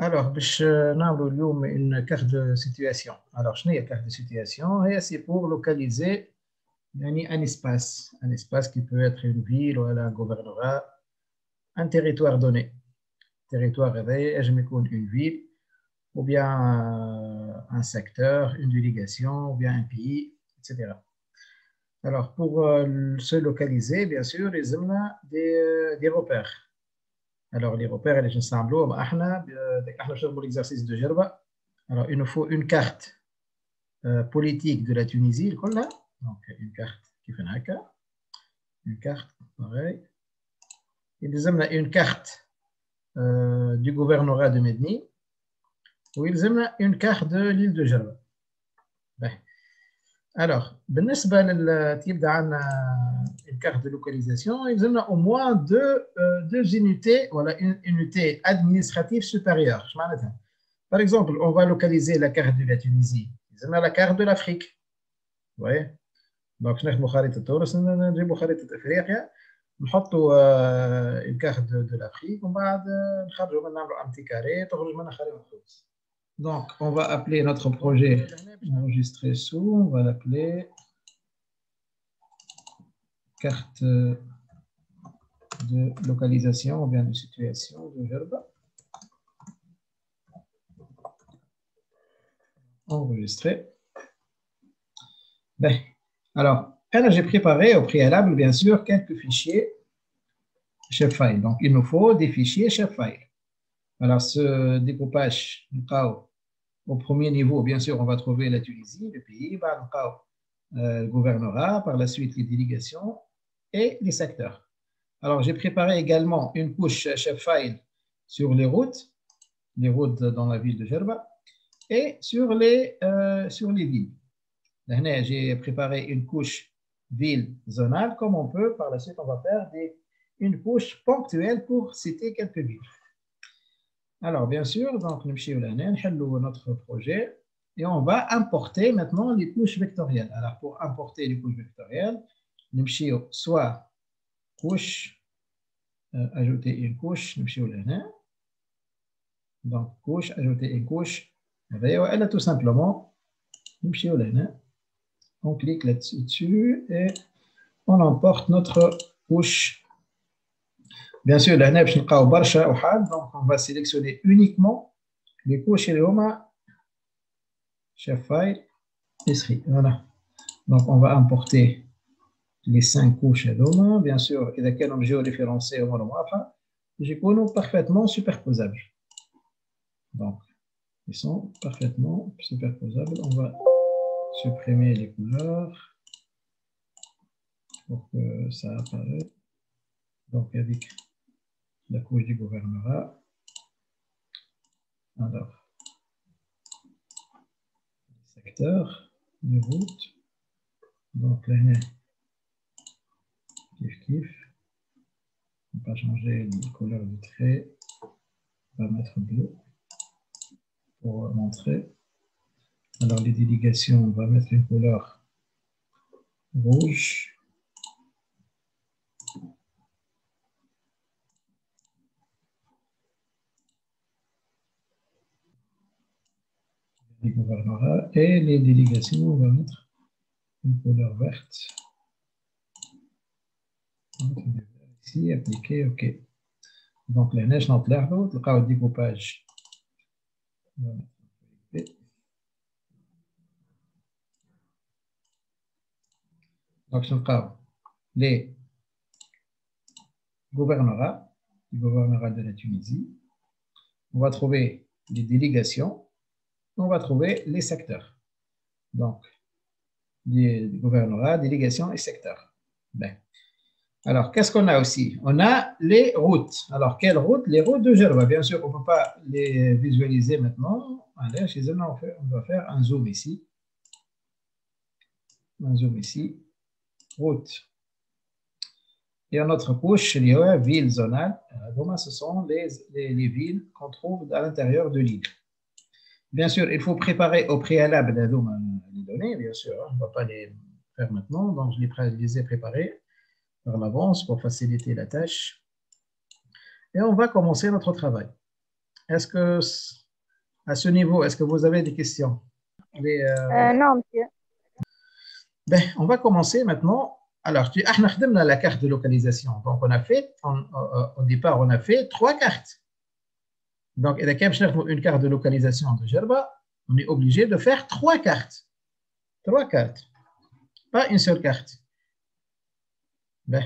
Alors, باش نعملوا اليوم une carte de situation. Alors, شنو هي carte de situation? C'est pour localiser un espace qui peut être une ville ou un gouvernorat, un territoire donné. Territoire هذايا ينجم يكون une ville ou bien un secteur, une délégation ou bien un pays, etc. Alors, pour se localiser, bien sûr, il y a des repères. Alors, les repères, اللي نستعملوهم احنا نشربوا l'exercice de Gerba. Alors, il nous faut une carte politique de la Tunisie, donc une carte qui fait une carte, pareil. Il y a une carte du gouvernorat de Medni, ou il y a une carte de l'île de Gerba. Alors, بالنسبة للتيبدا عندنا une carte de localisation, il y a au moins deux unités, voilà, une unité administrative supérieure. Par exemple, on va localiser la carte de la Tunisie. Il y a la carte de l'Afrique. Vous voyez? Donc, ناخذ خريطة تونس نجيبوا خريطة أفريقيا نحطوا une carte de l'Afrique ومن بعد نخرجوا منها نعملوا un petit carré تخرج منها خريطة تونس. Donc, on va appeler notre projet enregistré sous, on va l'appeler carte de localisation ou bien de situation de Gerba. Enregistré. Ben, alors, j'ai préparé au préalable, bien sûr, quelques fichiers chef file. Donc, il nous faut des fichiers chef file. Alors, ce découpage, au premier niveau, bien sûr, on va trouver la Tunisie, le pays, le gouvernorat, par la suite les délégations et les secteurs. Alors, j'ai préparé également une couche chef file sur les routes dans la ville de Gerba et sur les villes. Là, j'ai préparé une couche ville zonale, comme on peut. Par la suite, on va faire une couche ponctuelle pour citer quelques villes. Alors, bien sûr, donc, nous notre projet et on va importer maintenant les couches vectorielles. Alors, pour importer les couches vectorielles, nous soit couche, ajouter une couche, donc couche, ajouter une couche, et tout simplement, on clique là-dessus et on emporte notre couche. Bien sûr, donc on va sélectionner uniquement les couches et les chef file, voilà. Donc on va importer les 5 couches et l'OMA. Bien sûr, il y a des géoréférencés au parfaitement superposables. Donc, ils sont parfaitement superposables. On va supprimer les couleurs pour que ça apparaisse. Donc, avec la couche du gouvernorat. Alors, secteur, les routes. Donc, là, kiff. On va changer la couleur du trait. On va mettre bleu pour montrer. Alors, les délégations, on va mettre une couleur rouge. Les gouvernorats et les délégations, on va mettre une couleur verte. Ici, appliquer, OK. Donc, les neiges n'ont pas le découpage. Donc, les gouvernorats, le gouvernorat de la Tunisie. On va trouver les délégations. On va trouver les secteurs. Donc, les gouvernorats, délégations et secteurs. Ben. Alors, qu'est-ce qu'on a aussi? On a les routes. Alors, quelles routes? Les routes de Gerba. Bien sûr, on ne peut pas les visualiser maintenant. Allez, chez eux, on va faire un zoom ici. Un zoom ici. Route. Et en autre couche, il y a ville zonale. Ce sont les villes qu'on trouve à l'intérieur de l'île. Bien sûr, il faut préparer au préalable les données, bien sûr. On ne va pas les faire maintenant. Donc, je les ai préparées par l'avance pour faciliter la tâche. Et on va commencer notre travail. Est-ce que, à ce niveau, est-ce que vous avez des questions? Non, monsieur. Ben, on va commencer maintenant. Alors, on a fait la carte de localisation. Donc, au départ, on a fait 3 cartes. Donc, il y a une carte de localisation de Gerba. On est obligé de faire 3 cartes. 3 cartes. Pas une seule carte. Ben,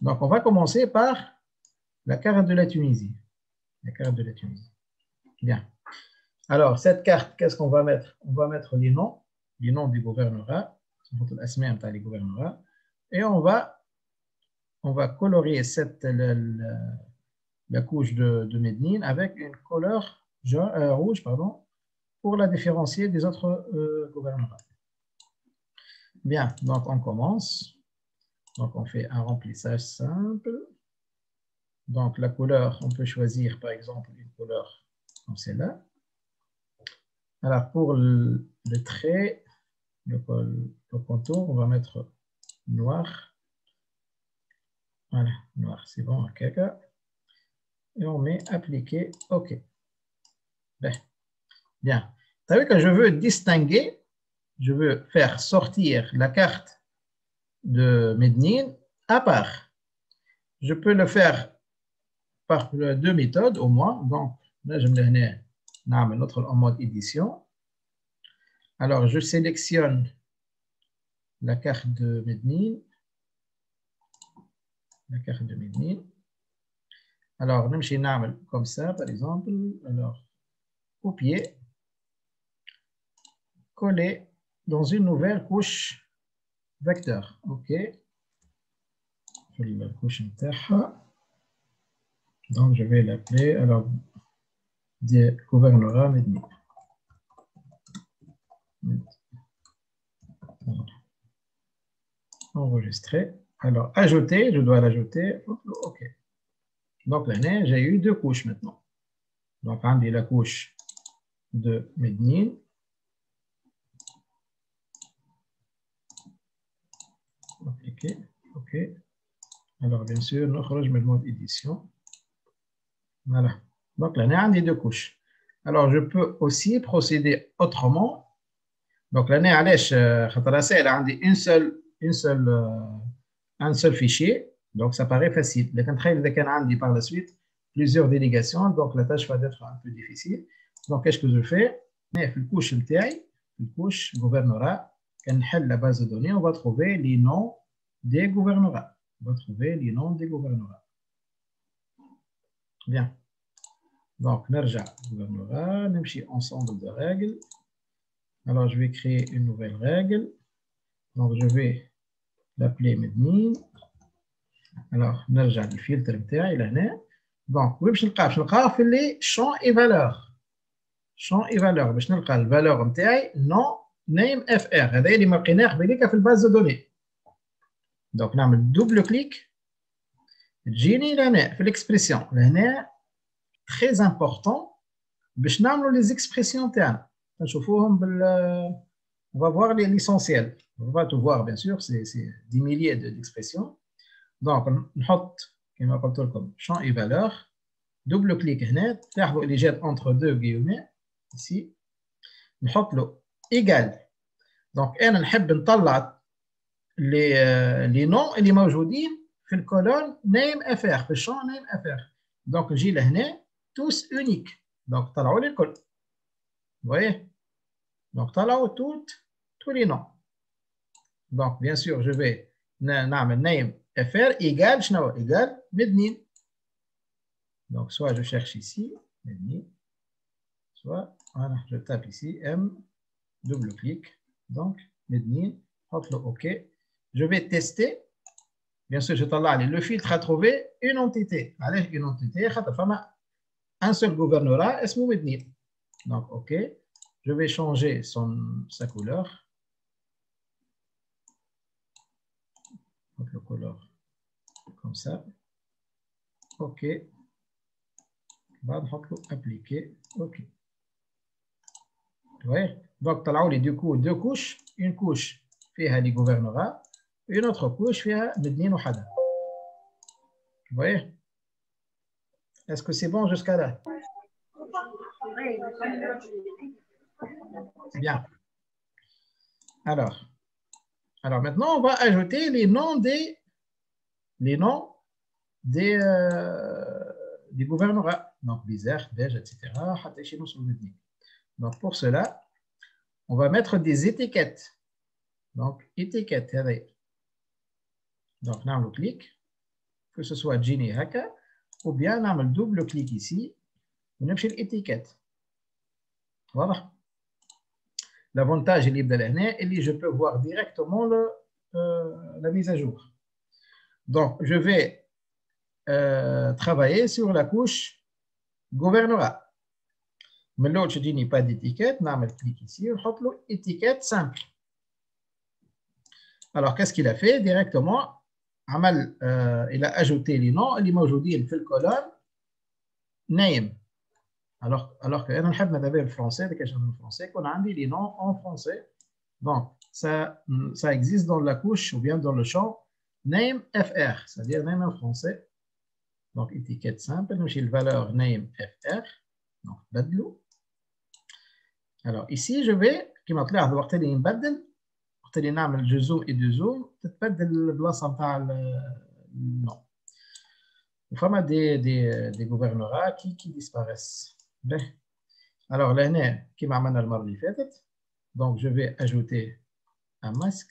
donc, on va commencer par la carte de la Tunisie. La carte de la Tunisie. Bien. Alors, cette carte, qu'est-ce qu'on va mettre? On va mettre les noms des gouvernorats. Les gouvernorats. Et on va colorier la couche de Medellín avec une couleur rouge, pardon, pour la différencier des autres gouvernements. Bien, donc on commence. Donc on fait un remplissage simple. Donc la couleur, on peut choisir par exemple une couleur comme celle-là. Alors pour le trait, le contour, on va mettre noir. Voilà, noir, c'est bon, ok. Et on met appliquer, ok. Bien. Vous savez que je veux distinguer, je veux faire sortir la carte de Medellín à part. Je peux le faire par 2 méthodes au moins. Donc, là, je me donne notre en mode édition. Alors, je sélectionne la carte de Medellín. La carte de Medellín. Alors, je vais comme ça, par exemple. Alors, copier, coller dans une nouvelle couche vecteur. OK. La couche interne. Donc, je vais l'appeler, alors, gouvernorat Medellín. Enregistrer. Alors, ajouter, je dois l'ajouter. OK. Donc, là, j'ai eu 2 couches maintenant. Donc, on dit la couche de Medellín. Appliquer. OK. Alors, bien sûr, nous avons le mode édition. Voilà. Donc, là, on a 2 couches. Alors, je peux aussi procéder autrement. Donc, là, on a un seul fichier. Donc, ça paraît facile. Mais quand on a par la suite plusieurs délégations, donc la tâche va être un peu difficile. Donc, qu'est-ce que je fais? La couche gouvernorat, quand on la base de données, on va trouver les noms des gouvernorats. On va trouver les noms des gouvernorats. Bien. Donc, نرجع gouvernorat, نمشي ensemble de règles. Alors, je vais créer une nouvelle règle. Donc, je vais l'appeler Medellín. Alors, نرجع للفلتر بتاعي لهنا. Donc, باش نلقاه في اللي champ et valeur. champ et valeur. باش نلقى الفالور نتاعي nom name fr. هذا اللي ما لقيناه قبيليك في الباز دو دوني. Donc, نعمل double clic. تجيني لهنا في l'expression. لهنا très important باش نعملوا les expressions تاعنا. نشوفوهم on va voir l'essentiel. On va tout voir, bien sûr, c'est des milliers d'expressions. Donc, on met comme champ et valeur. Double clic, il jette entre 2 guillemets, ici. On met égal. Donc, on va les noms qui sont dans la colonne name fr, le champ name fr. Donc, j'ai là, tous uniques. Donc, on les colonnes. Vous voyez? Donc, on tous les noms. Donc, bien sûr, je vais name fr égale Medellín. Donc, soit je cherche ici, Medellín, soit voilà, je tape ici, M, double clic, donc Medellín, hop le OK. Je vais tester. Bien sûr, le filtre a trouvé une entité. Allez, une entité, un seul gouvernorat, est-ce Medellín. Donc, OK. Je vais changer sa couleur. Donc, le couleur comme ça. OK. Appliquer. OK. Ouais. Donc, tu as du coup 2 couches. Une couche fait les gouvernorats. Une autre couche fait Medellín ou Hada. Vous voyez? Est-ce que c'est bon jusqu'à là? Bien. Alors maintenant, on va ajouter les noms des gouvernorats. Donc, Bizerte, Beige, etc. Donc, pour cela, on va mettre des étiquettes. Donc, étiquette. Donc, on clic, que ce soit Gini Haka, ou bien on double clic ici, on a l'étiquette. Voilà. L'avantage, il est de l'année, et je peux voir directement la mise à jour. Donc, je vais travailler sur la couche gouvernorat. Mais l'autre, je dis pas d'étiquette, on a clic ici, on a étiquette simple. Alors, qu'est-ce qu'il a fait directement? Il a ajouté les noms, les mots aujourd'hui, il fait le colonne, name. Alors que nous avons le français, qu'on a mis les noms en français. Donc, ça existe dans la couche ou bien dans le champ name FR, c'est-à-dire name en français. Donc, étiquette simple, nous avons la valeur name FR. Donc, badlou. Alors, ici, je vais, comme je l'ai dit, je vais وقت اللي نعمل جو زوم اي دو زوم تتبدل البلاصه نتاع النو وفما دي غوفرنورا كي ديسباريس باهي الوغ لهنا كيما عملنا المره اللي فاتت دونك جو في اجوتي ان ماسك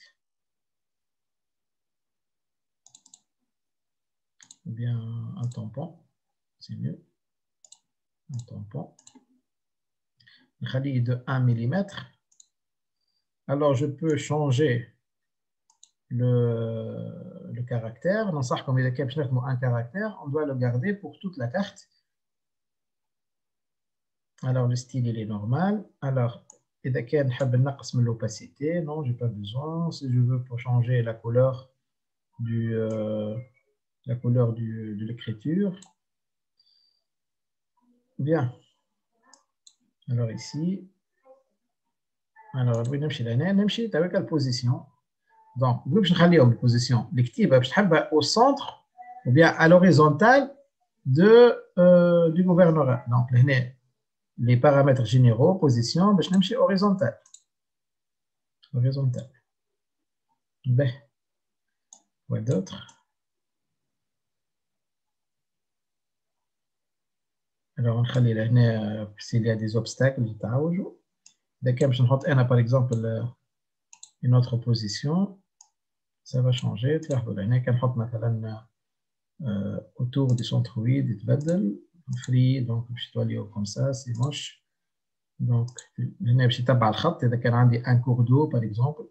ou bien un tampon c'est mieux un tampon نخليه de 1 mm. Alors, je peux changer le caractère. Dans ça, comme il y a un caractère, on doit le garder pour toute la carte. Alors, le style, il est normal. Alors, il y a l'opacité. Non, je n'ai pas besoin. Si je veux pour changer la couleur de l'écriture. Bien. Alors, ici. Alors, oui, نمشي avec la position. Donc, vous pouvez changer la position. L'écriture, au centre ou bien à l'horizontale du gouvernorat. Donc, les paramètres généraux, position, je vais horizontale. Horizontale. Ben, quoi d'autre? Alors, on va s'il y a des obstacles, par exemple, une autre position. Ça va changer. Autour du centroïde, il va free, donc je dois aller comme ça, c'est moche. Donc, je vais un cours d'eau, par exemple.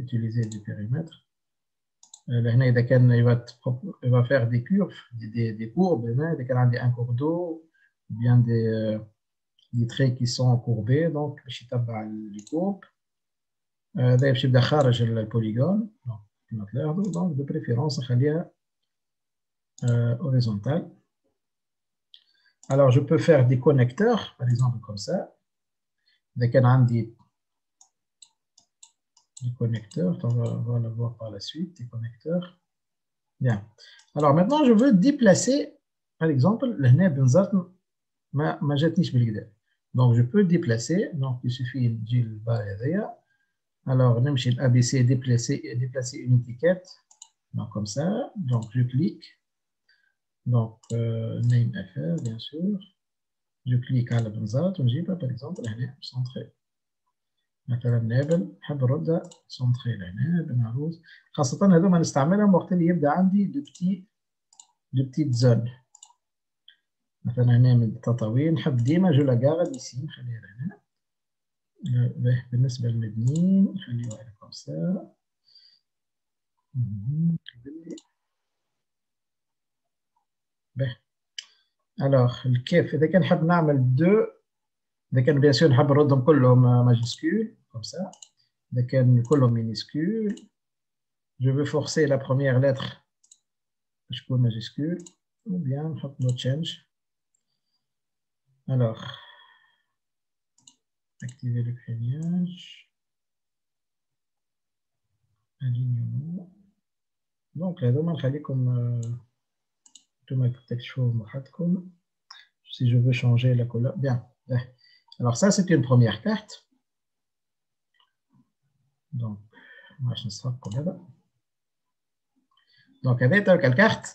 Utiliser du périmètre. Il va faire des curves, des courbes. Il y a un cours d'eau, ou bien des traits qui sont courbés, donc je vais les courbes. Je vais خارج le polygone. Donc, de préférence, خليها horizontale. Alors, je peux faire des connecteurs, par exemple, comme ça. Des connecteurs, on va le voir par la suite, des connecteurs. Bien. Alors, maintenant, je veux déplacer, par exemple, donc, je peux déplacer. Donc, il suffit de dire le bas. Alors, ABC, déplacer une étiquette. Donc, comme ça. Donc, je clique. Donc, name FR, bien sûr. Je clique à la benzat. On dit, par exemple, centré. مثلا نابل نحب نردها سونتري لهنا بنعروض خاصة هذوما نستعملهم وقت اللي يبدا عندي دو بتيت زون مثلا هنا من التطاوين نحب ديما جو لاكارد يسي نخليها لهنا بالنسبة للمبنيين نخليوها على كومسا باهي الوغ الكيف إذا كان نحب نعمل دو إذا كان bien sûr نحب نردهم كلهم ماجيسكول comme ça. إذا كان كلهم minuscule. Je veux forcer la première lettre باش تكون majuscule ou bien نحط no change. Alors, activer le craignage. Alignement. Donc هذوما نخليكم نتوما تكتشفوهم وحدكم. si je veux changer la couleur. Bien. Alors, ça, c'est une première carte. Donc, moi, je ne sais pas là. Donc, avec la carte,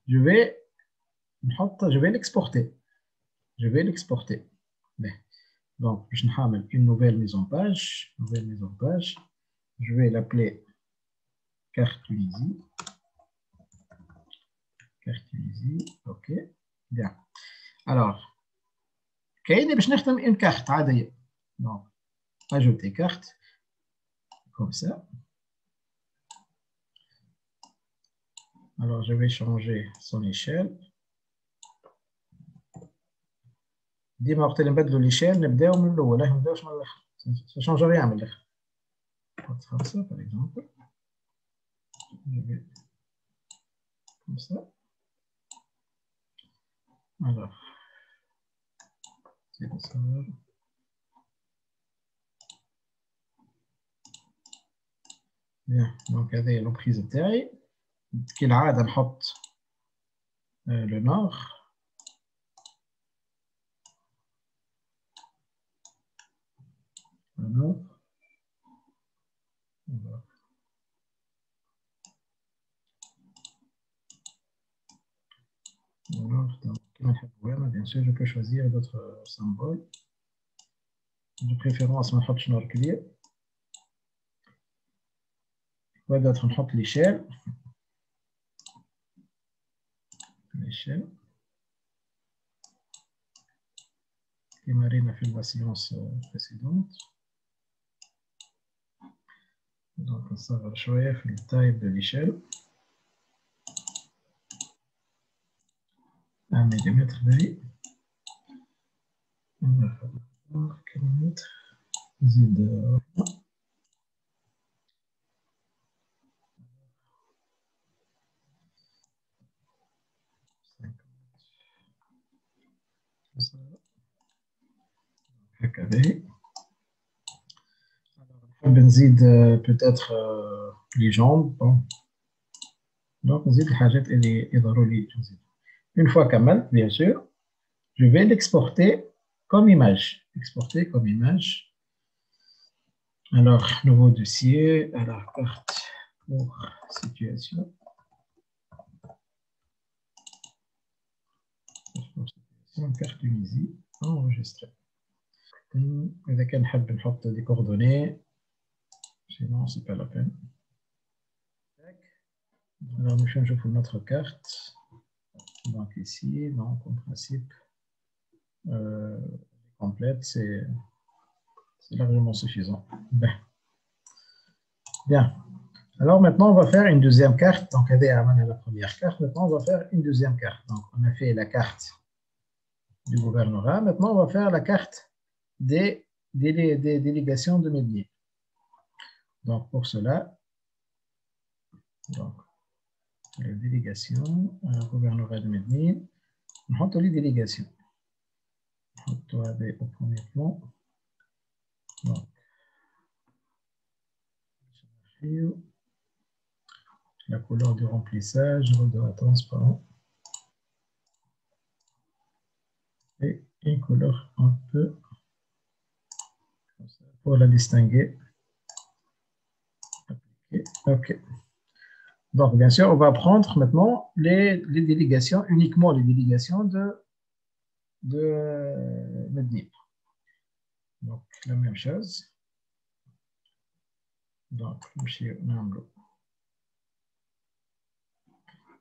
je vais l'exporter. Je vais l'exporter. Donc, je vais une nouvelle mise en page. Je vais l'appeler carte Tunisie. Carte Tunisie. OK. Bien. Alors, كاين باش نخدم une carte عادية. Donc, ajouter carte. Comme ça. Alors, je vais changer son échelle. ديما وقت اللي نبدلوا l'échelle نبداو من الأول، ما نبداوش من الآخر. Ça change rien من الآخر. خمسة par exemple. Je vais comme ça. Alors, c'est ça. Bien, donc هذه l'emprise تاعي. كالعادة نحط le nord. Le nord. Donc, bien sûr, je peux choisir d'autres symboles. De préférence, on نحط شنو كبير. وd'autres نحط l'échelle. L'échelle. كما رينا في la séance précédente. Donc, on s'en va شوية في التايب de l'échelle. 1 millimètre d'ailleurs. On va faire 1 kilomètre. زيد هكذا. نحب نزيد peut-être les jambes. Donc نزيد الحاجات اللي ضروري نزيد. Une fois كملت, bien sûr, je vais l'exporter comme image. Exporter comme image. Alors, nouveau dossier. Alors, carte pour situation. Carte Tunisie. Enregistré. إذا كان نحب نحط des coordonnées. Sinon, c'est pas la peine. Alors, nous changeons pour notre carte. Donc ici, donc en principe, complète, c'est largement suffisant. Bien. Alors maintenant, on va faire une deuxième carte. Donc, la première carte. Maintenant, on va faire une deuxième carte. Donc, on a fait la carte du gouvernorat. Maintenant, on va faire la carte des délégations de Medellin. Donc, pour cela, donc, les délégations, le gouvernorat de Medellin, on rentre les délégations. On va aller au premier plan. Donc, la couleur du remplissage, de transparent. Et une couleur un peu comme ça pour la distinguer. OK. Donc, bien sûr, on va prendre maintenant les délégations, uniquement les délégations de Medellin. Donc, la même chose. Donc,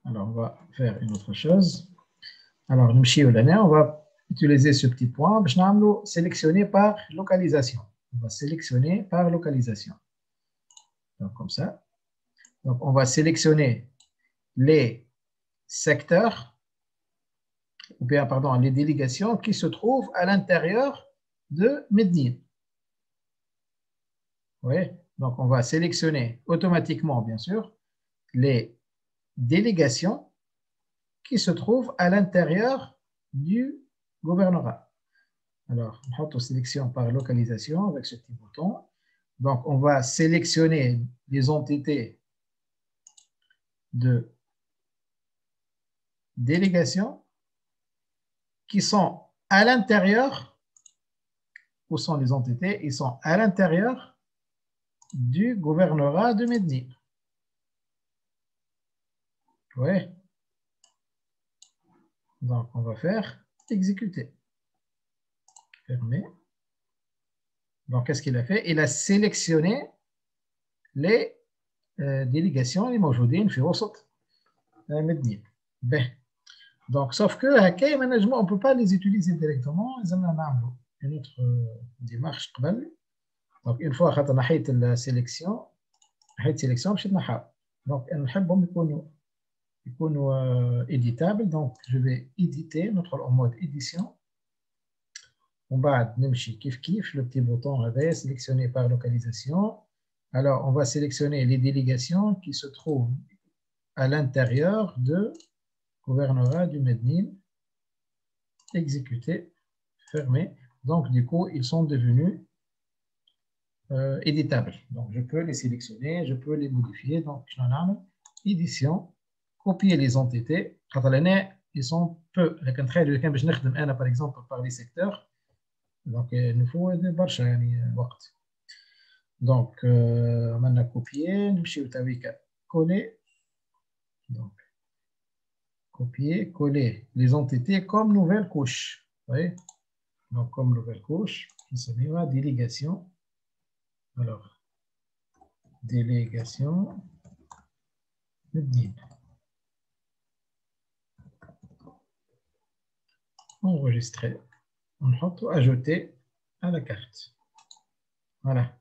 alors, on va faire une autre chose. Alors, on va utiliser ce petit point. Sélectionner par localisation. On va sélectionner par localisation. Donc, comme ça. Donc, on va sélectionner les secteurs, ou bien, pardon, les délégations qui se trouvent à l'intérieur de Medellin. Vous voyez? Donc, on va sélectionner automatiquement, bien sûr, les délégations qui se trouvent à l'intérieur du gouvernorat. Alors, on va sélection par localisation avec ce petit bouton. Donc, on va sélectionner les entités de délégation qui sont à l'intérieur. Où sont les entités? Ils sont à l'intérieur du gouvernorat de Médine. Oui. Donc, on va faire exécuter. Fermer. Donc, qu'est-ce qu'il a fait? Il a sélectionné les délégations les موجودين في وسط Médine. Ben. Donc, sauf que on ne peut pas les utiliser directement. Ils ont une autre démarche. Donc, une fois qu'on a fait la sélection, donc, ils sont éditables. Donc, je vais éditer en mode édition. On va le petit bouton sélectionner par localisation. Alors, on va sélectionner les délégations qui se trouvent à l'intérieur de gouvernorat du Médine. Exécuter, fermer. Donc, du coup, ils sont devenus éditables. Donc, je peux les sélectionner, je peux les modifier. Donc, je en édition, copier les entités. Ils sont peu. Par exemple, par les secteurs. Donc, il nous faut des barches. Donc, on a copié, coller. Donc, copier, coller les entités comme nouvelle couche. Vous voyez? Donc, comme nouvelle couche, on met la délégation. Alors, délégation Médine. Enregistrer. On va ajouter à la carte. Voilà.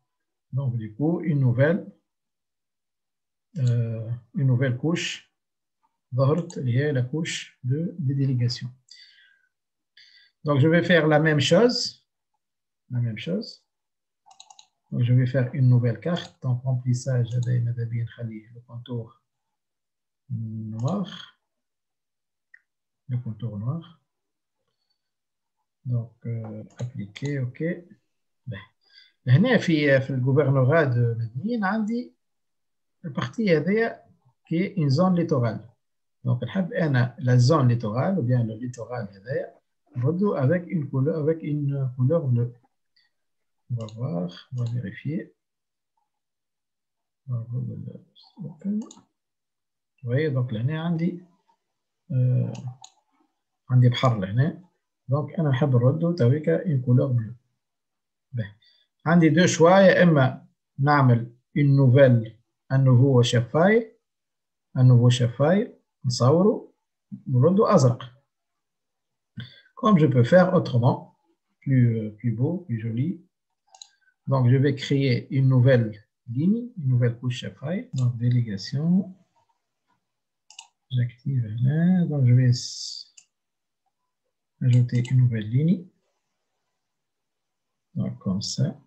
Donc, du coup, une nouvelle couche. Il y a la couche des délégations. Donc, je vais faire la même chose. La même chose. Donc, je vais faire une nouvelle carte. Donc, remplissage le contour noir. Le contour noir. Donc, appliquer, OK. هنا في الجوفرنورات de Médine عندي البارتي هذه qui est une zone littorale. Donc, نحب أنا la zone littorale ou bien le littoral هذايا نردو avec une couleur bleue. On va voir, on va vérifier. Vous voyez, donc لهنا عندي بحر لهنا. Donc, أنا نحب نردو تويكا une couleur bleue. عندي deux choix. يا إما نعمل un nouveau chef file نصوره ونردو أزرق. Comme je peux faire autrement, plus beau, plus joli. Donc, je vais créer une nouvelle ligne, une nouvelle couche chef file. Donc, délégation. J'active là. Donc, je vais ajouter une nouvelle ligne. Donc, comme ça.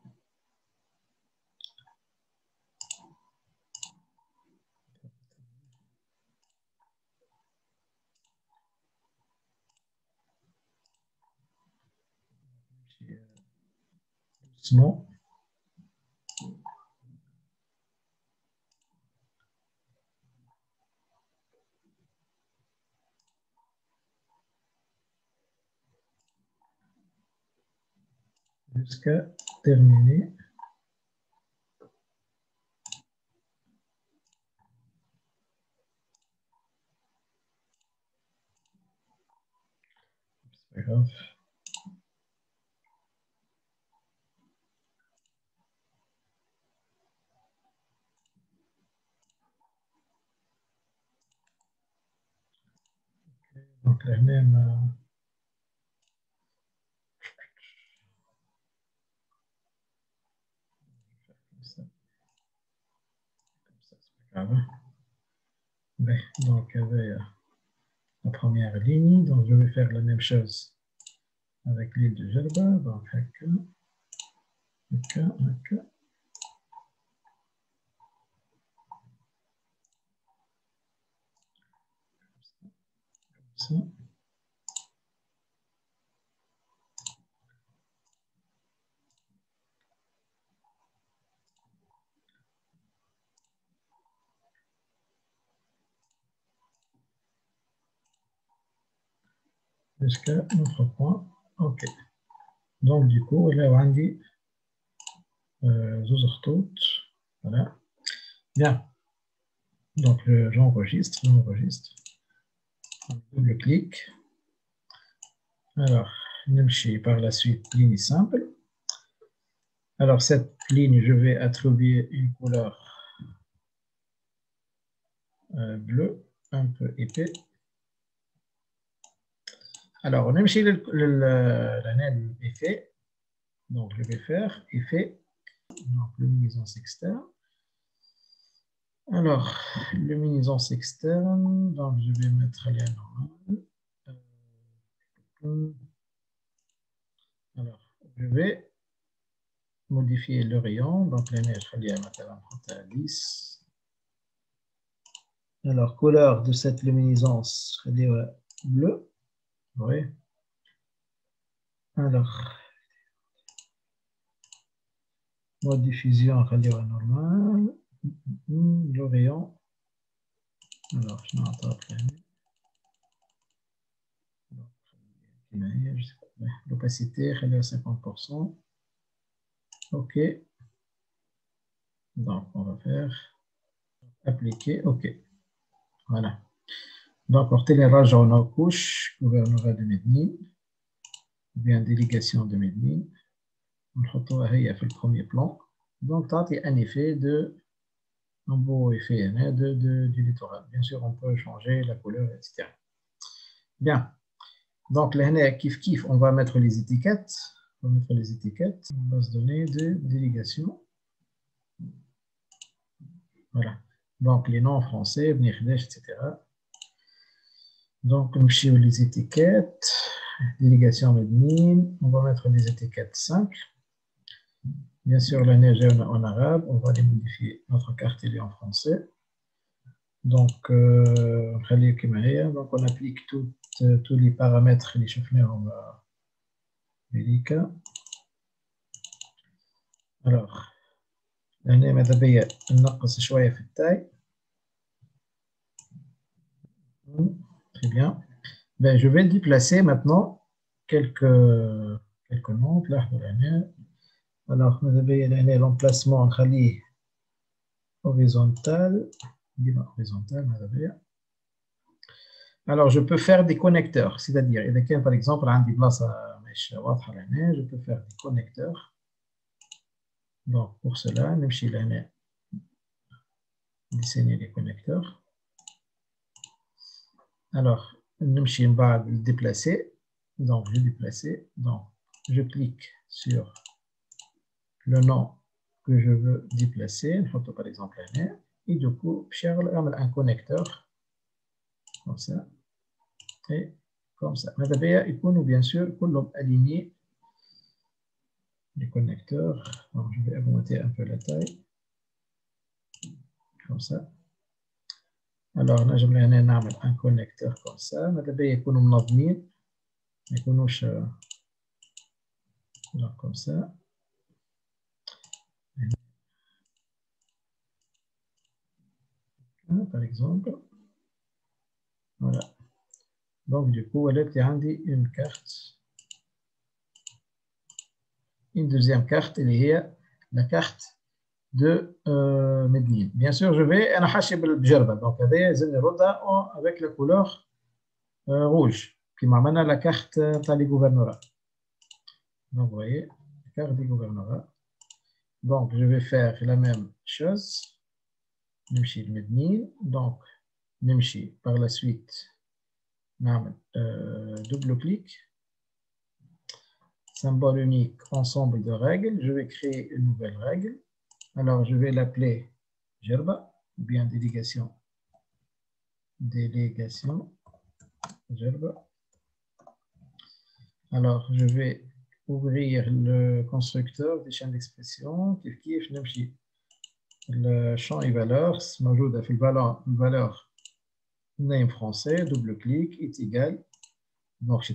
Doucement. Jusqu'à terminer. C'est pas grave. Donc la même. Donc, avec la première ligne, donc je vais faire la même chose avec l'île de Jerba. Donc, ça. jusqu'à notre point. OK. Donc, du coup, là, on dit voilà. Bien. Donc, j'enregistre. Double clic. Alors, Nimchi par la suite, ligne simple. Alors, cette ligne, je vais attribuer une couleur bleue, un peu épais. Alors, Nimchi, l'année effet. Donc, je vais faire effet. Donc, luminescence externe. Alors, luminescence externe. Donc, je vais mettre lien normal. Alors, je vais modifier le rayon. Donc, la neige, je vais mettre à 10. Alors, couleur de cette luminescence, je vais bleu. Oui. Alors, mode diffusion, je vais normal. Le rayon. Alors, je vais l'opacité, je vais à 50%. OK. Donc, on va faire appliquer. OK. Voilà. Donc, pour télécharger nos couches, gouvernorat de Medellín, ou bien délégation de Medellín, on le fait le premier plan. Donc, ça a un effet un beau effet du littoral. Bien sûr, on peut changer la couleur, etc. Bien. Donc, là, kiff, on va mettre les étiquettes. On va mettre les étiquettes. On va se donner de délégation. Voilà. Donc, les noms français, etc. Donc, on va les étiquettes. Délégation Medellín. On va mettre des étiquettes simples. Bien sûr, la neige est en arabe. On va les modifier. Notre carte est en français. Donc, on applique tous les paramètres les chauffeurs en délicat. Alors, هنا ماذا بيا نقص شوية في التاي. Très bien. Ben, je vais déplacer maintenant quelques noms. Alors, ماذا بيا l'emplacement نخليه horizontal. Horizontal ماذا بيا. Alors, je peux faire des connecteurs, c'est-à-dire, par exemple, عندي بلاصة مش واضحة لهنا, je peux faire des connecteurs. Donc, pour cela, نمشي لهنا dessiner les connecteurs. Alors, نمشي من بعد déplacer. Donc, je déplace. Donc, je clique sur le nom que je veux déplacer. Je par exemple là. Et du coup, je vais faire un connecteur. Comme ça. Et comme ça. Mais d'abord, il faut bien sûr aligner les connecteurs. Donc, je vais augmenter un peu la taille. Comme ça. Alors, là, je vais faire un connecteur comme ça. Mais d'abord, il faut nous منظمين. Il faut nous comme ça. Par exemple. Voilà. Donc, du coup, elle a une carte. Une deuxième carte, elle est la carte de Medellín. Bien sûr, je vais donc avec la couleur rouge qui m'amène à la carte des gouvernorats. Donc, vous voyez, la carte des gouvernorats. Donc, je vais faire la même chose. Nimchi Medellín. Donc, Nimchi par la suite, double clic. Symbole unique, ensemble de règles. Je vais créer une nouvelle règle. Alors, je vais l'appeler Gerba, ou bien délégation. Délégation, Gerba. Alors, je vais ouvrir le constructeur des chaînes d'expression. Le champ et valeur, valeur name français, double clic, est égal. Donc, je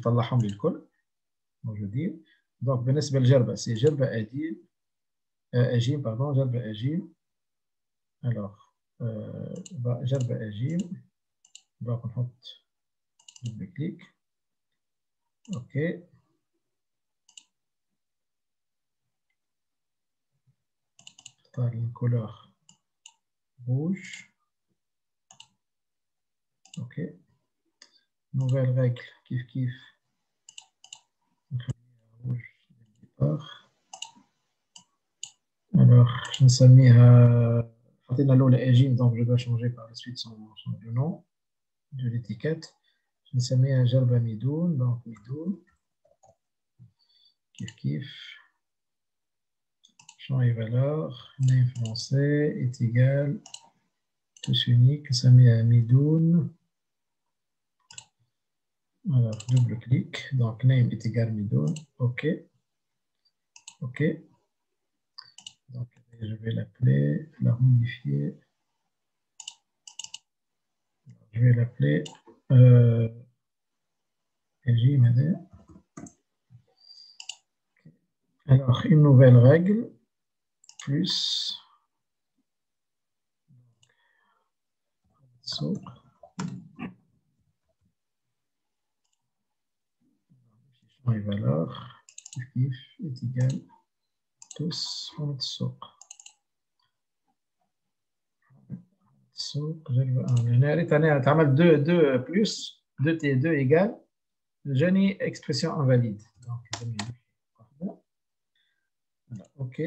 dis. Donc, بالنسبة لجربة, c'est Gerba Agile, pardon, Gerba Agile. Alors, Gerba Agile. Donc, on fait double clic. OK. Par une couleur rouge. OK. Nouvelle règle, kiff kiff. Rouge dès le départ. Alors, je نسميها حطينا الأولى أجين donc je dois changer par la suite le nom de l'étiquette. Je نسميها جربة ميدون donc ميدون. Kiff kiff. Champ et valeur, name français est égal, tous unique, ça met à Midoun. Alors, double clic, donc name est égal Midoun, OK. OK. Donc, je vais l'appeler, la modifier. Je vais l'appeler LG Madé. Alors, une nouvelle règle, plus. So. Et valeur, kiff est égal, tous, on سوق. سوق جلب هنا ريت انا تعمل 2 بلس 2 تي 2 égal جاني expression invalide donc voilà, OK.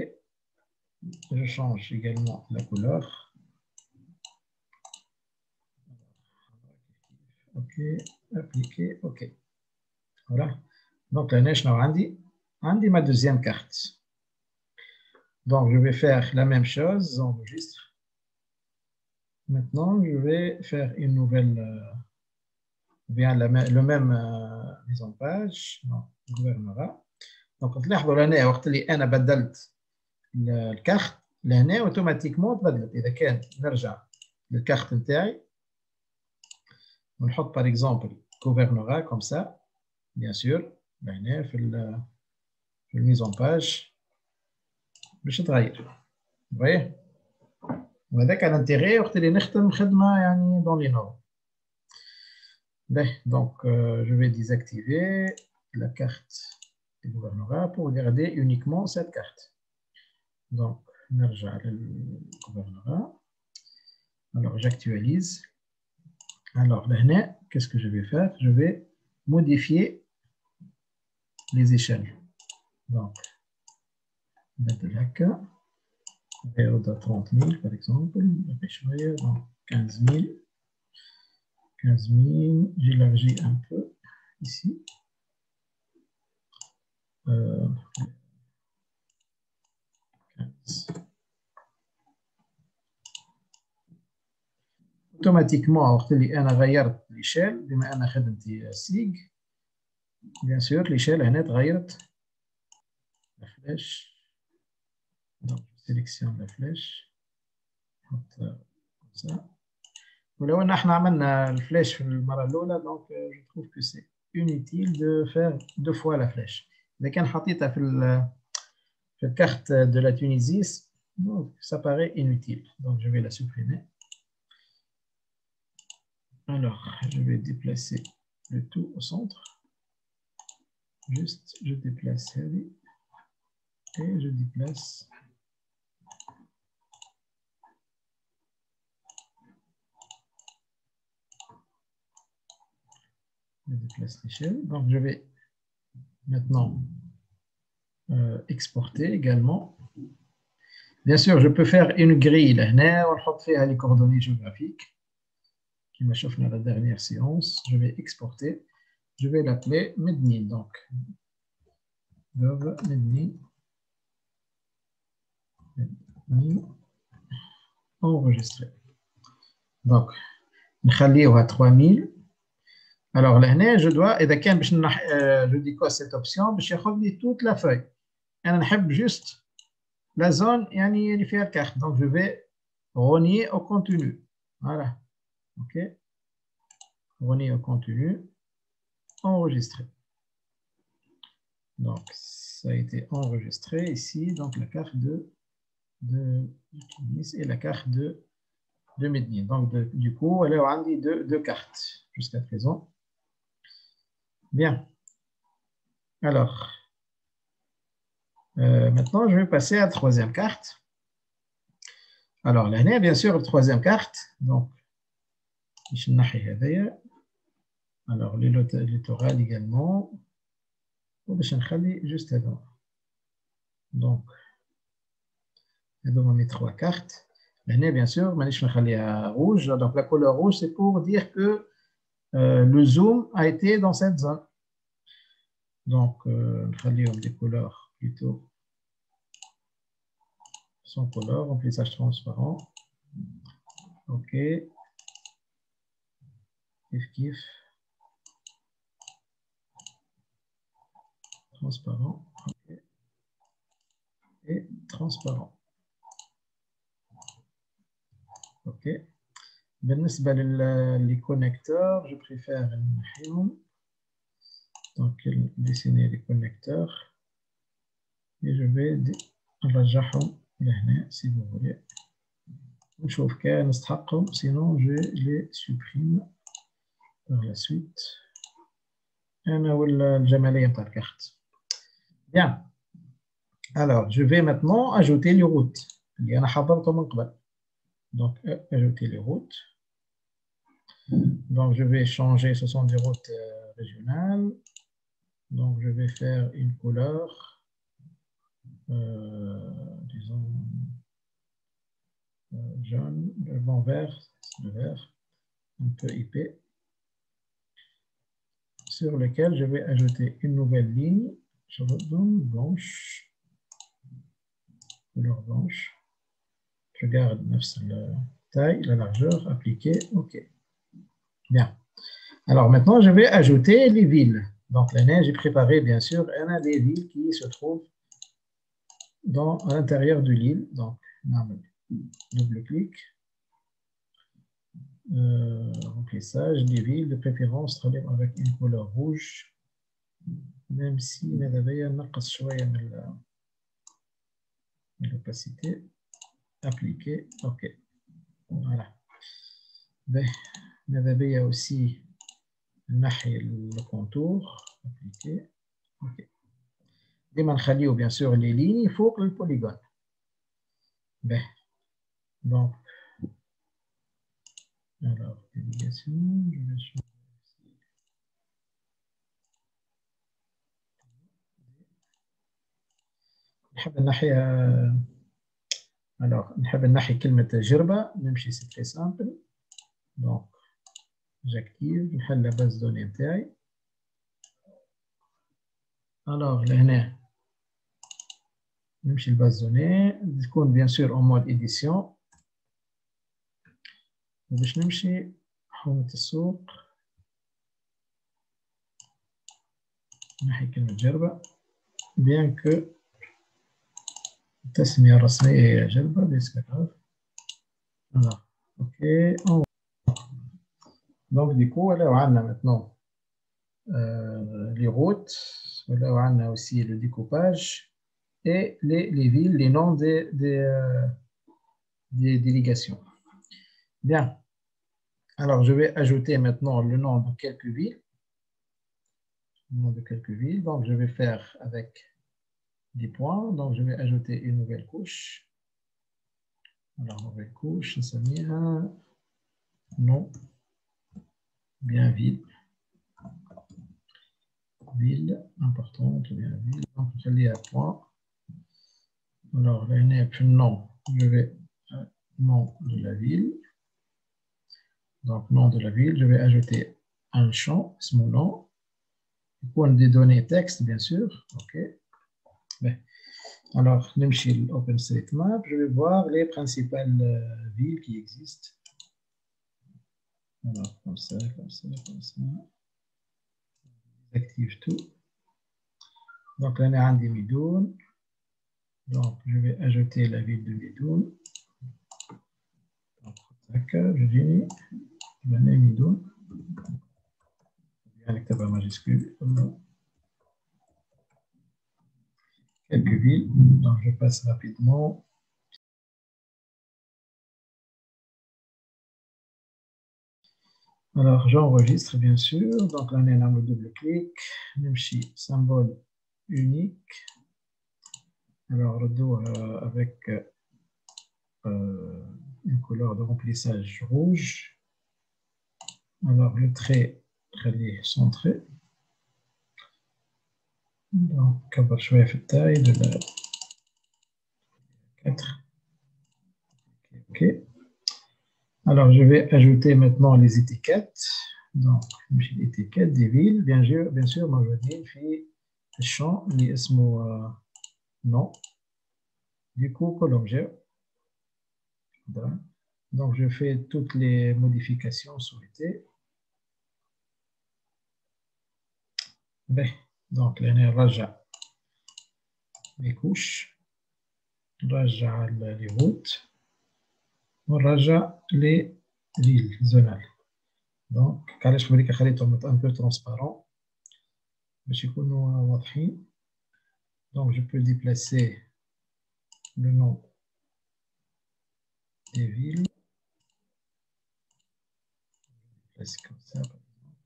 Je change également la couleur. OK, appliquer, OK. Voilà. Donc là, je ai ma deuxième carte. Donc je vais faire la même chose, j'enregistre. Maintenant, je vais faire une nouvelle, bien le même mise en page, non, gouvernorat. Donc, quand je بدلت الكارت لهنا اوتوماتيكمون تبدلت. اذا كان نرجع للكارت نتاعي ونحط par exemple gouvernorat comme ça, bien sûr لهنا في mise en page باش تغير. voyez. وهذاك الانتيغي وقت اللي نختم خدمه يعني dans les normes. Donc je vais désactiver la carte du gouvernorat pour garder uniquement cette carte. Donc نرجع للgouvernorat. Alors j'actualise. Alors là, qu'est-ce que je vais faire? Je vais modifier les échelles. Donc بدل 30 000 par exemple, donc 15 000. 15 000, j'élargis un peu ici. automatiquement وقت اللي انا غيرت ليشيل بما انا خدمتي سيج بيان سور ليشيل هنا تغيرت لا فلاش. دونك سيليكسيون لا فلاش نحط كومسا. ولو ان احنا عملنا الفلاش في المره الاولى دونك جو تروف كو سي inutile de faire 2 fois la flèche. اذا كان حطيتها في الكارت de la Tunisie donc ça paraît inutile, donc je vais la supprimer. Alors, je vais déplacer le tout au centre. Juste, je déplace et je déplace l'échelle. Donc, je vais maintenant exporter également. Bien sûr, je peux faire une grille là, on va faire les coordonnées géographiques. Qui m'a chauffé dans la dernière séance. Je vais exporter. Je vais l'appeler Medni. Donc, Medni. Enregistré. Donc, نخليه à 3000. Alors là, je dois, et quand je dis quoi cette option, je vais toute la feuille. Et je veux juste la zone qui fait la carte. Donc, je vais renier au contenu. Voilà. OK. Renier au contenu. Enregistré. Donc, ça a été enregistré ici. Donc, la carte de Tunis et la carte de Medni. Donc, du coup, elle a deux cartes jusqu'à présent. Bien. Alors, maintenant, je vais passer à la troisième carte. Alors, là, bien sûr, la troisième carte. Donc, alors, le littoral également. Juste avant. Donc, je vais mes trois cartes. Là, bien sûr, je vais rouge. Donc, la couleur rouge, c'est pour dire que le zoom a été dans cette zone. Donc, je vais des couleurs plutôt sans couleur, remplissage transparent. OK. Kiff. Transparent. OK. Et transparent. OK. بالنسبة les connecteurs, je préfère donc dessiner les connecteurs et je vais نرجعهم لهنا si vous voulez. نشوف كان نستحقهم sinon je les supprime par la suite. أنا والجمالية نتاع الكارت. Bien. Alors, je vais maintenant ajouter les routes. اللي أنا حضرتهم من قبل. Donc, ajouter les routes. Donc, je vais changer, ce sont des routes régionales. Donc, je vais faire une couleur, disons, jaune, bon, vert, le vert, un peu épais, sur lequel je vais ajouter une nouvelle ligne, blanche, couleur blanche. Je garde la taille, la largeur, appliquer, OK. Bien. Alors maintenant, je vais ajouter les villes. Donc là, j'ai préparé, bien sûr, un des villes qui se trouvent à l'intérieur de l'île. Donc, double-clic. Remplissage des villes, de préférence avec une couleur rouge. Même si l'opacité. Appliquer. OK. Voilà. Il y a aussi le contour. Appliquer. OK. Bien sûr, les lignes, il faut que le polygone. Donc, alors, délégation, je vais changer. نحب نحي alors نحب نحي كلمة تجربة نمشي c'est très simple donc j'active نحل la base de données نتاعي alors لهنا نمشي الباز دوني تكون bien sûr en mode édition وباش نمشي حومة السوق نحي كلمة تجربة bien que التسمية الرسمية هي جربة ليس grave voilà ok donc du coup là on a maintenant les routes là on a aussi le découpage et les villes, les noms des délégations. Bien. Alors, je vais ajouter maintenant le nom de quelques villes. Le nom de quelques villes. Donc, je vais faire avec des points. Donc, je vais ajouter une nouvelle couche. Alors, nouvelle couche, ça met un nom. Bien, ville. Ville, importante, bien, ville. Donc, je lis à point. Alors, là, le nom, je vais nom de la ville. Donc, nom de la ville, je vais ajouter un champ, c'est mon nom. Point des données texte, bien sûr. OK. Bien. Alors, Nimshi OpenStreetMap, je vais voir les principales villes qui existent. Alors, comme ça, comme ça, comme ça. J'active tout. Donc, là, on a un des Midoun. Donc, je vais ajouter la ville de Midoun. Donc, je dis, je vais Midoun. Avec ta majuscule. Quelques villes. Donc, je passe rapidement. Alors, j'enregistre, bien sûr. Donc, là, on a le double-clic. Nimshi, symbole unique. Alors, le dos avec une couleur de remplissage rouge. Alors, le trait relié centré. Donc, كبر شوية في التاille de la 4. OK. Alors, je vais ajouter maintenant les étiquettes. Donc, l'étiquette des villes, bien sûr, موجودين في الشامp اللي اسمه nom. Du coup, comme objet. Donc, je fais toutes les modifications souhaitées. Ben, donc, là, raja les couches, raja les routes, raja les villes zonales. Donc, quand je vais un peu transparent, donc je peux déplacer le nom des villes. Déplacer comme ça, par exemple.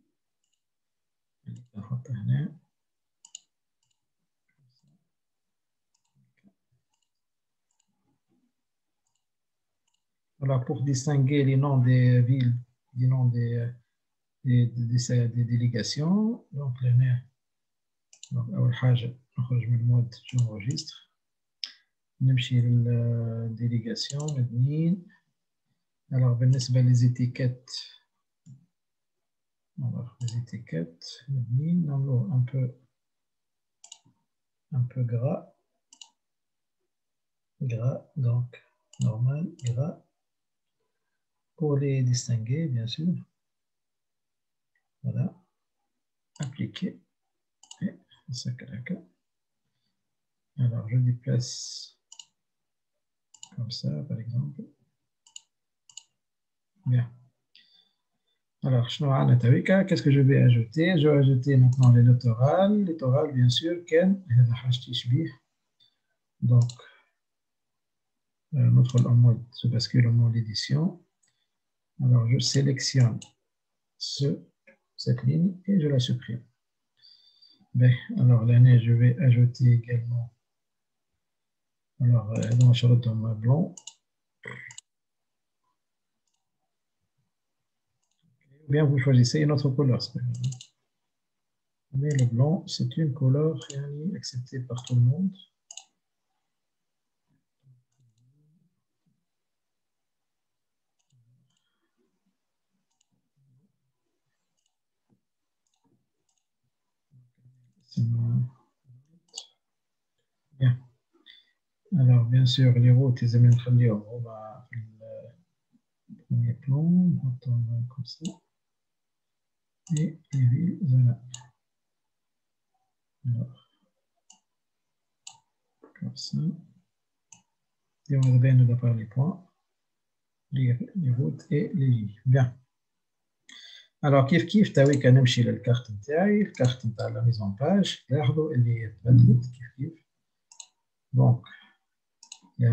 Voilà, pour distinguer les noms des villes, les noms des délégations. Donc, أول حاجة نخرج من mode j'enregistre. نمشي للديليغاسيون مبنيين. Alors, بالنسبة les étiquettes, alors les étiquettes مبنيين نعملوه un peu gras, donc normal, gras, pour les distinguer, bien sûr. Voilà, appliquer. Et ça craque. Alors, je déplace comme ça, par exemple. Bien. Alors, qu'est-ce que je vais ajouter? Je vais ajouter maintenant les littorales. Littoral, bien sûr, donc, notre mode se bascule en mode édition. Alors, je sélectionne cette ligne et je la supprime. Bien, alors, l'année, je vais ajouter également. Alors, dans le blanc. Bien, vous choisissez une autre couleur. Mais le blanc, c'est une couleur acceptée par tout le monde. Bien. Alors, bien sûr, les routes, les amènent au premier plan, comme ça. Et les villes, voilà. Alors, comme ça. Et on va bien d'abord les points, les routes et les lignes. Bien. Alors, كيف تاوي كنمشي للكارت نتاعي، الكارت نتاع لا ميز اون باج، لاحظوا اللي تبدلت كيف. Donc, je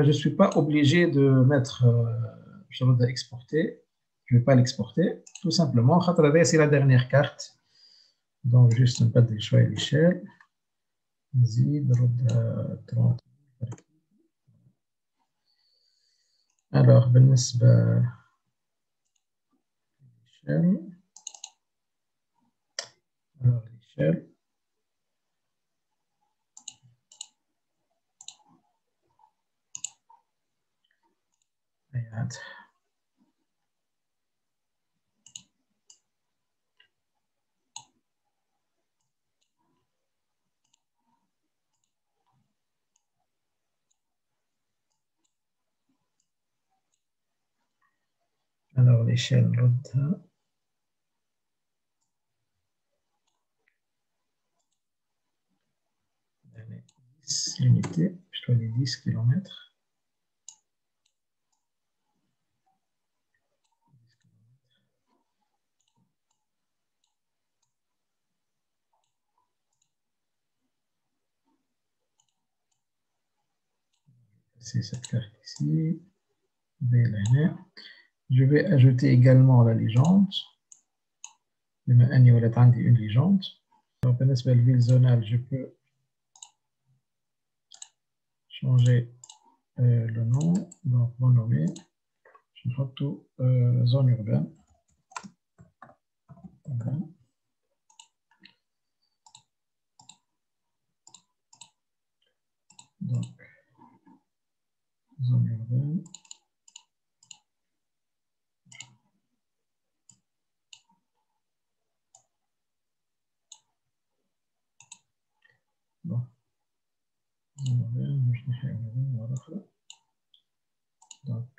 ne suis pas obligé de mettre, je vais exporter, je ne vais pas l'exporter, tout simplement, c'est la dernière carte. Donc, juste نبدل شوية l'échelle. نزيد 30. Alors, بالنسبة l'échelle. Alors, l'échelle. Regarde. Alors, l'échelle ردها. يعني 10 l'unité, je dois les 10 km. C'est cette carte ici. Je vais ajouter également la légende. بما أني ولات عندي une légende. Donc, بالنسبة للفيل زونال, je peux changer le nom, donc renommer, je vais tout zone urbaine. Donc, zone urbaine. Bon. Zone urbaine, je vais faire une donc,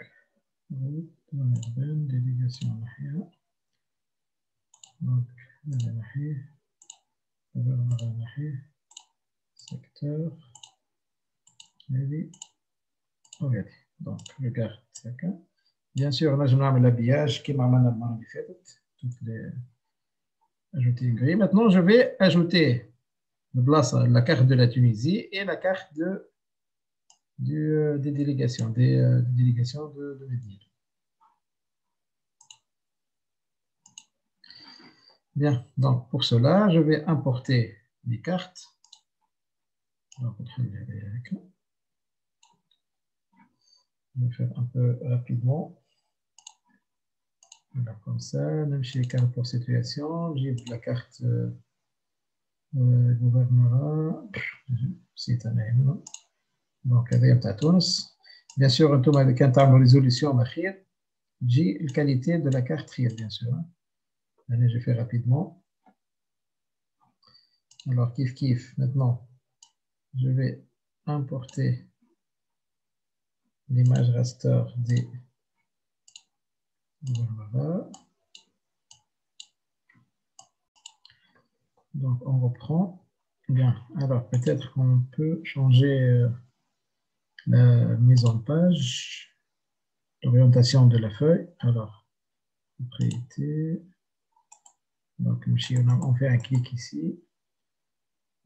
route, zone urbaine, délégation ناحية. Donc, هذا ناحية. هذا ناحية. Secteur. هذه. وهذه. Donc, je garde ça. Bien sûr, là, je vais mettre l'habillage qui m'a amené toutes les ajouter une grille. Maintenant, je vais ajouter la carte de la Tunisie et la carte des délégations, des délégations de Médine. Bien, donc pour cela, je vais importer les cartes. Donc, je vais faire un peu rapidement. Voilà, comme ça, même chez les cartes pour situation, j'ai la carte gouvernorat, c'est un élément. Donc, avec Tunis. Bien sûr, on a une résolution, j'ai la qualité de la carte, bien sûr. Allez, je fais rapidement. Alors, kiff, maintenant, je vais importer l'image raster des gouvernorat. Donc, on reprend. Bien, alors peut-être qu'on peut changer la mise en page, l'orientation de la feuille. Alors, propriété. Donc, on fait un clic ici.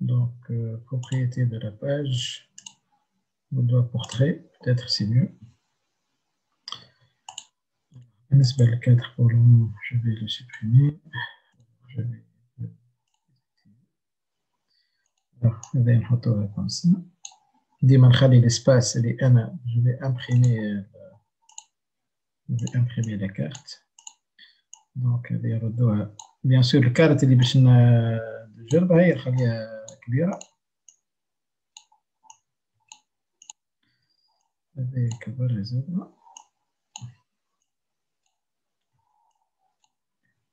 Donc, propriété de la page. On doit portrait, peut-être c'est mieux. Le 4 pour le moment, je vais le supprimer. Je vais alors, je vais une photo comme ça. Dès que l'espace, je vais imprimer la carte. Donc, bien sûr, la carte اللي باش نجربها هي نخليها كبيرة. هذه كبر زادة.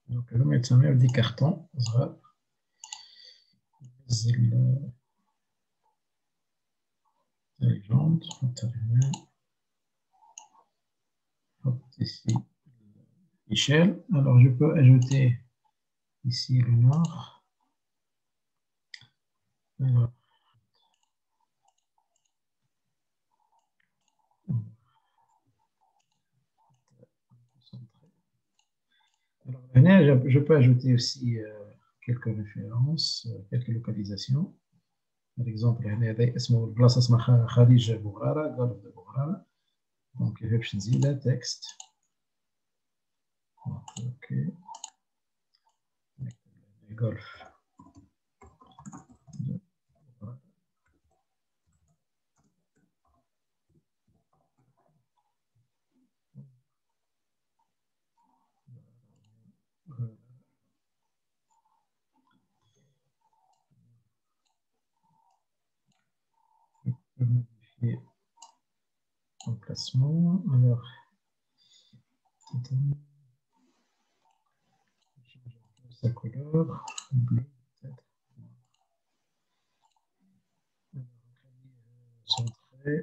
Donc, هذوما يتسميو دي كارتون صغار. Légende, ici l'échelle. Alors je peux ajouter ici le noir. Alors, je peux ajouter aussi quelques références, quelques localisations. Par exemple, البلاصة اسمها خليج بوغرارة, Golfe de Bougrara. Donc, je vais changer le texte. OK. Golfe de Bougrara. Je vais modifier l'emplacement. Alors, sa couleur, bleu peut-être. Centré.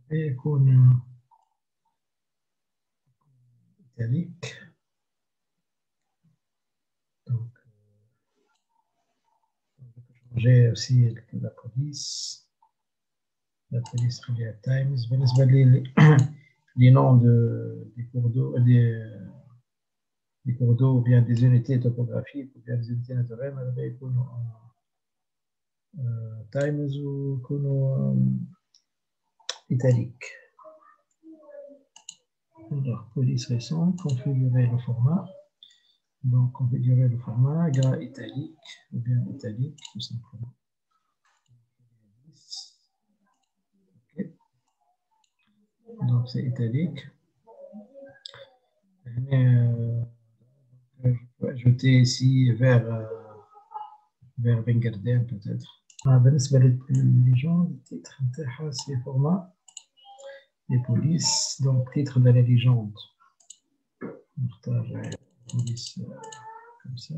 Et icône italique. Donc, on peut changer aussi la police. La police Real Times. Les noms des cours d'eau, des cours d'eau ou bien des unités topographiques ou bien des unités naturelles, Times ou italique. Alors, police récente, configurer le format. Donc, configurer le format, gras italique, ou bien italique, tout simplement. Okay. Donc, c'est italique. Je peux ajouter ici vers Bengarden peut-être. بالنسبة للجون التيتر نتاعها سي فورما les polices, donc titre de la légende. نختار police comme ça,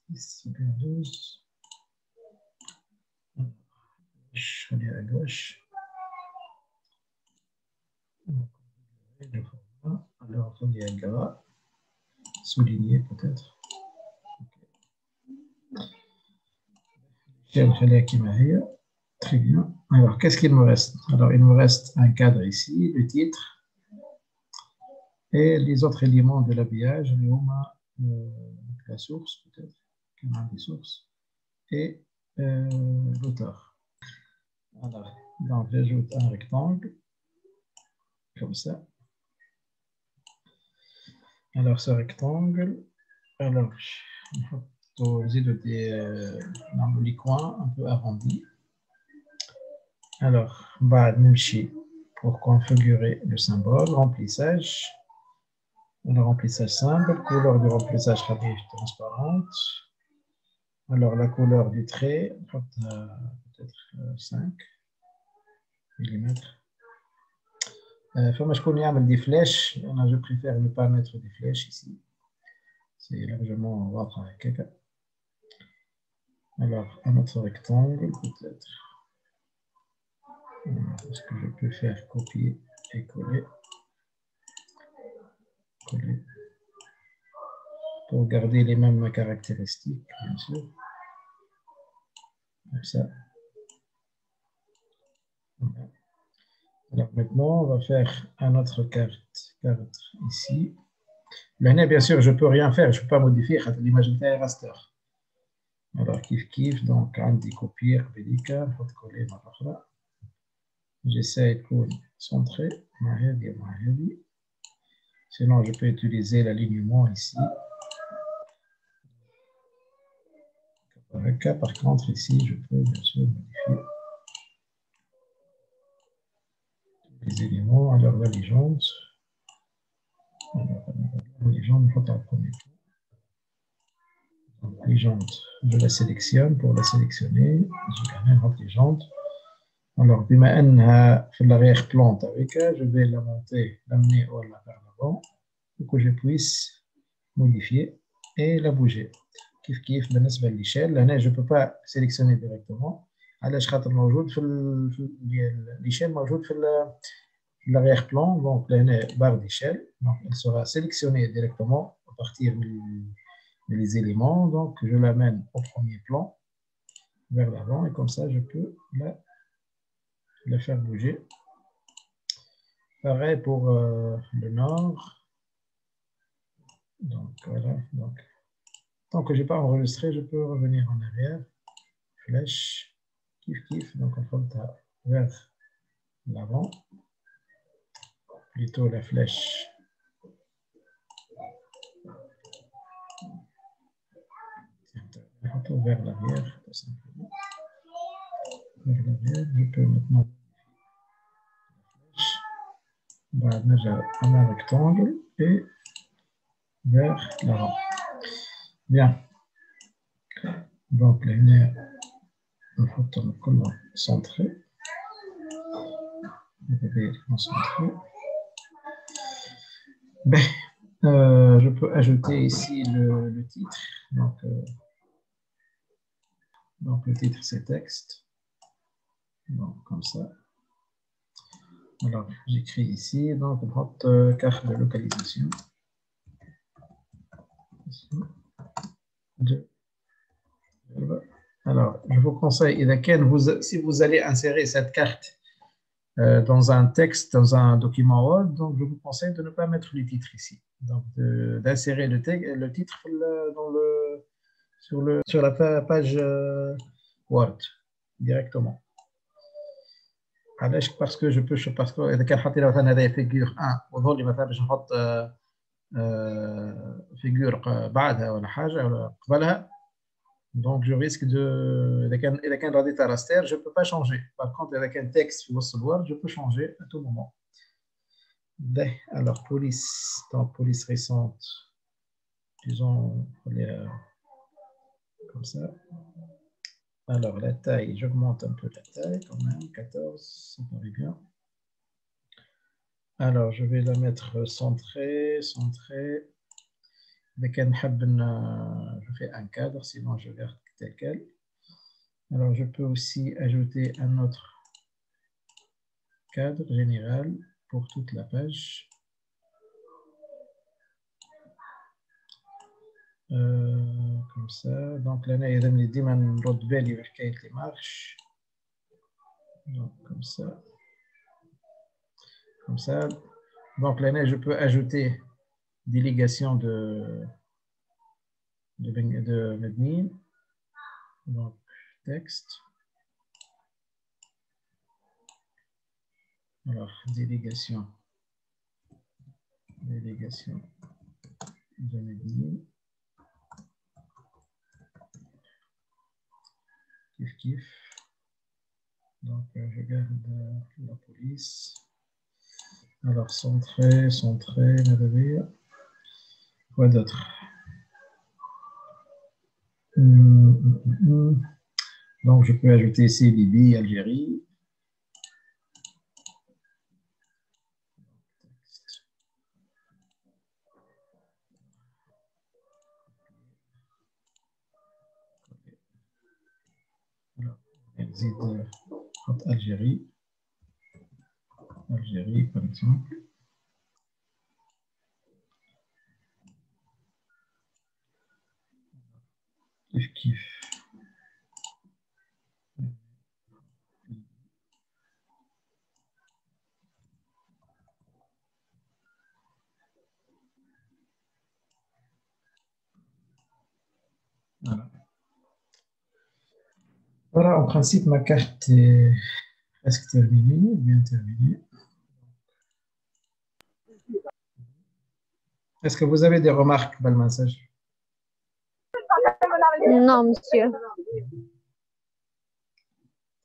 10 ou bien 12. Je vais à gauche. Le format. Alors, on est à gras, souligné peut-être. Très bien. Alors, qu'est-ce qu'il me reste? Alors, il me reste un cadre ici, le titre, et les autres éléments de l'habillage, la source peut-être, des sources, et l'auteur. Alors, donc j'ajoute un rectangle, comme ça. Alors, ce rectangle, alors, dans les coins un peu arrondis. Alors, pour configurer le symbole, remplissage. Le remplissage simple, couleur du remplissage transparente. Alors, la couleur du trait, peut-être 5 mm. فما شكون يعمل des flèches. Je préfère ne pas mettre des flèches ici. C'est largement واضحة هكاك. Alors, un autre rectangle, peut-être. Est-ce que je peux faire copier et coller? Coller. Pour garder les mêmes caractéristiques, bien sûr. Comme ça. Voilà. Alors maintenant, on va faire un autre carte ici. Là, bien sûr, je ne peux rien faire, je ne peux pas modifier l'image de raster. Alors, kiff, donc, on dit copier, on va coller ma là. J'essaie de centrer. Sinon, je peux utiliser l'alignement ici. Par contre, ici, je peux bien sûr modifier les éléments. Alors, la légende. La légende, il faut en premier plan. Donc, légende, je la sélectionne. Pour la sélectionner, je gagne une autre légende. Alors, بما أنها في l'arrière-plan avec je vais la monter, l'amener vers l'avant pour que je puisse modifier et la bouger. كيف بالنسبة للإشال هنا je ne peux pas sélectionner directement. علاش خاطر موجود في l'Échelle موجود في l'arrière-plan. Donc هنا barre d'échelle, donc elle sera sélectionnée directement à partir des éléments. Donc je l'amène au premier plan vers l'avant et comme ça je peux la faire bouger. Pareil pour le nord. Donc voilà. Donc, tant que je n'ai pas enregistré, je peux revenir en arrière. Flèche. Kiff. Donc on fait vers l'avant. Plutôt la flèche. Vers l'arrière, tout simplement. Vers l'arrière, je peux maintenant un rectangle et vers l'avant. Bien. Donc, là, on va centrer. Concentrer. Ben, je peux ajouter ici le titre. Donc, le titre, c'est texte. Donc, comme ça. Alors, j'écris ici. Donc, on prend carte de localisation. Ici. Alors, je vous conseille, si vous allez insérer cette carte dans un texte, dans un document Word, donc je vous conseille de ne pas mettre le titre ici. Donc, d'insérer le titre sur la page Word directement. Parce que je peux, parce que إذا كان حاطين مثلا هذا figure 1 وظل مثلا باش نحط figure بعدها ولا حاجة ولا قبلها. Donc je risque de إذا كان راديت raster je peux pas changer. Par contre إذا كان texte في وسط الوورد je peux changer à tout moment. Alors police, dans police récente, disons comme ça. Alors la taille, j'augmente un peu la taille quand même, 14, ça paraît bien. Alors je vais la mettre centrée. Je fais un cadre, sinon je garde tel quel. Alors je peux aussi ajouter un autre cadre général pour toute la page. Comme ça. Donc là, il y a des les marches. Donc comme ça. Comme ça. Donc là, je peux ajouter délégation de Mednin. Donc texte. Alors délégation de Mednin. Kiff. Donc je garde la police. Alors centré, quoi d'autre? Donc je peux ajouter ici Libye, Algérie. Algérie, par exemple. Kiff. Voilà, en principe, ma carte est presque terminée, bien terminée. Est-ce que vous avez des remarques, Balmassage? Non, monsieur.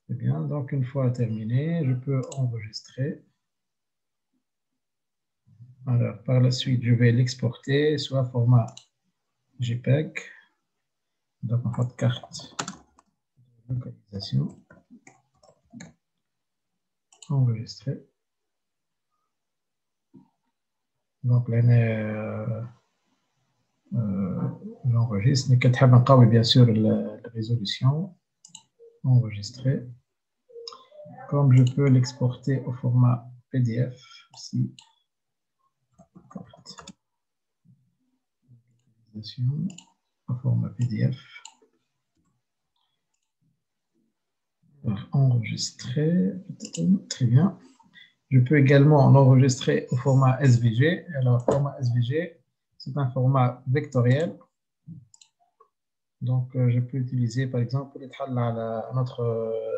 Très bien, donc une fois terminé, je peux enregistrer. Alors, par la suite, je vais l'exporter, soit format JPEG, donc en fait carte de localisation, enregistrer. Donc là, j'enregistre, mais quand bien sûr la résolution, enregistrer. Comme je peux l'exporter au format PDF aussi. Au format PDF. Alors, enregistrer. Très bien. Je peux également enregistrer au format SVG. Alors, format SVG, c'est un format vectoriel. Donc, je peux utiliser, par exemple, notre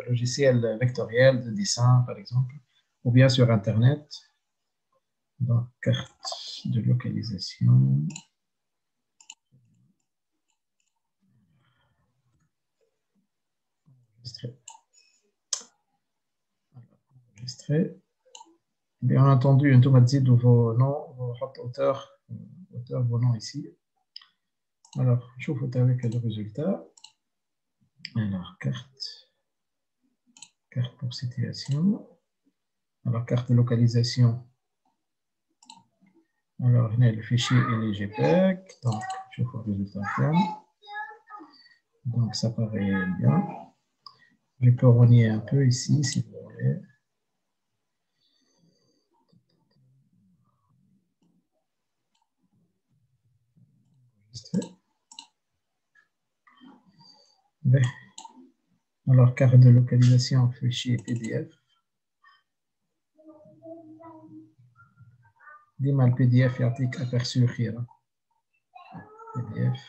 logiciel vectoriel de dessin, par exemple, ou bien sur Internet. Donc, carte de localisation. Enregistrer. Bien entendu, une automatique de vos noms, vos auteurs, vos noms ici. Alors, je vous fais avec le résultat. Alors, carte pour situation. Alors, carte de localisation. Alors, on a le fichier et les JPEG. Donc, je vous fais le résultat ferme. Donc, ça paraît bien. Je peux renier un peu ici, si vous voulez. Alors, carte de localisation, fichier PDF. ديما البي دي اف يعطيك ابرسو خيره PDF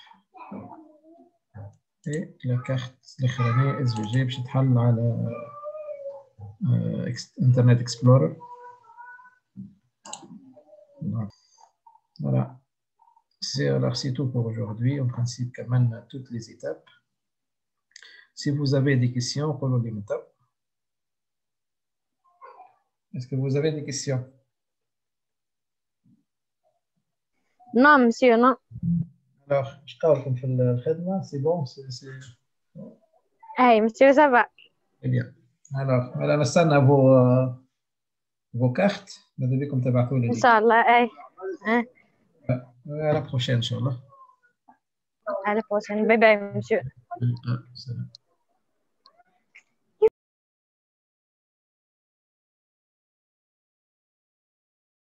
et la carte الاخرانيه اس في جي باش تحل على انترنت اكسبلورر. Voilà. Alors, c'est tout pour aujourd'hui. En principe, quand même, toutes les étapes. Si vous avez des questions, prenez les étapes. Est-ce que vous avez des questions? Non, monsieur, non. Alors, je travaille comme le traitement, c'est bon, Hey, monsieur, ça va. Très bien. Alors, voilà, maintenant, vos cartes. Vous devez comme t'abattre les Inch'Allah, hey. À la prochaine, Inch'Allah. À la prochaine. Bye bye, monsieur. Salam.